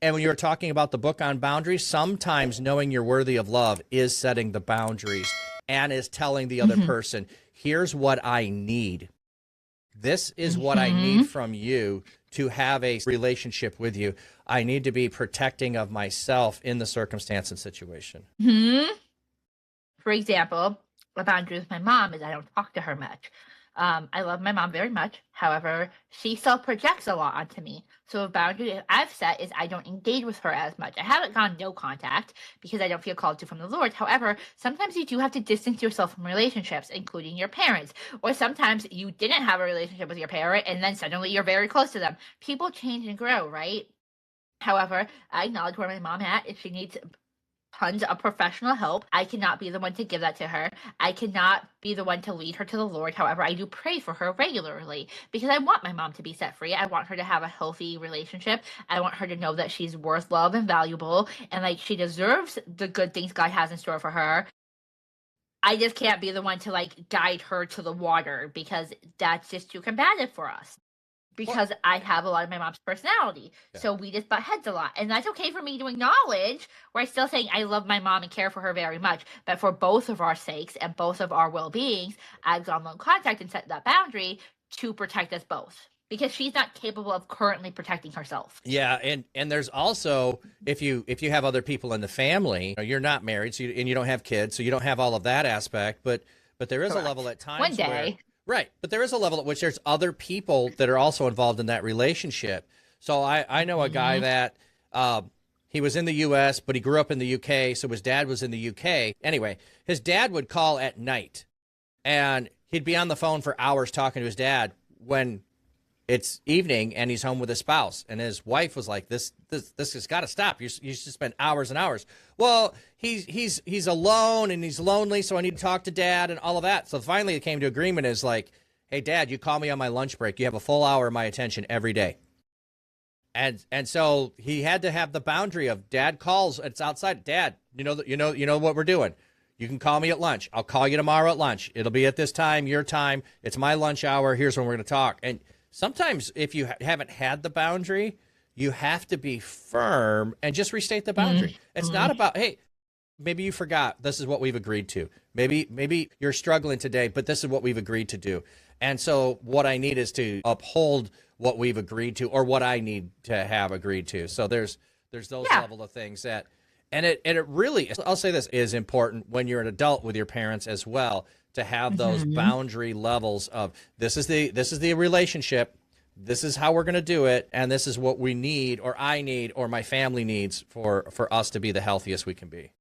And when you were talking about the book on boundaries, sometimes knowing you're worthy of love is setting the boundaries and is telling the other person, here's what I need. This is what I need from you to have a relationship with you. I need to be protecting of myself in the circumstance and situation. For example, a boundary with my mom is I don't talk to her much. I love my mom very much. However, she self-projects a lot onto me. So a boundary I've set is I don't engage with her as much. I haven't gone no contact because I don't feel called to from the Lord. However, sometimes you do have to distance yourself from relationships, including your parents. Or sometimes you didn't have a relationship with your parent and then suddenly you're very close to them. People change and grow, right? However, I acknowledge where my mom at. If she needs tons of professional help, I cannot be the one to give that to her. I cannot be the one to lead her to the Lord. However, I do pray for her regularly because I want my mom to be set free. I want her to have a healthy relationship. I want her to know that she's worth love and valuable and like she deserves the good things God has in store for her. I just can't be the one to like guide her to the water because that's just too combative for us. Because I have a lot of my mom's personality. So we just butt heads a lot. And that's okay for me to acknowledge where I'm still saying I love my mom and care for her very much. But for both of our sakes and both of our well-beings, I've gone on contact and set that boundary to protect us both. Because she's not capable of currently protecting herself. Yeah, and there's also if you have other people in the family, you're not married, so and you don't have kids, so you don't have all of that aspect. But there is a level at times one day. where, right, but there is a level at which there's other people that are also involved in that relationship. So I know a guy that he was in the U.S., but he grew up in the U.K., so his dad was in the U.K. Anyway, his dad would call at night, and he'd be on the phone for hours talking to his dad when it's evening and he's home with his spouse. And his wife was like, this has got to stop. You just spend hours and hours. Well, he's alone and he's lonely, so I need to talk to dad and all of that. So finally it came to agreement is like, hey, dad, you call me on my lunch break. You have a full hour of my attention every day. And so he had to have the boundary of dad calls. It's outside. Dad, you know what we're doing. You can call me at lunch. I'll call you tomorrow at lunch. It'll be at this time, your time. It's my lunch hour. Here's when we're going to talk. And sometimes if you haven't had the boundary, you have to be firm and just restate the boundary. It's not about, hey, maybe you forgot. This is what we've agreed to. Maybe you're struggling today, but this is what we've agreed to do. And so what I need is to uphold what we've agreed to or what I need to have agreed to. So there's those level of things that, and it really, I'll say this, is important when you're an adult with your parents as well, to have those boundary levels of this is the relationship, this is how we're going to do it, and this is what we need or I need or my family needs for us to be the healthiest we can be.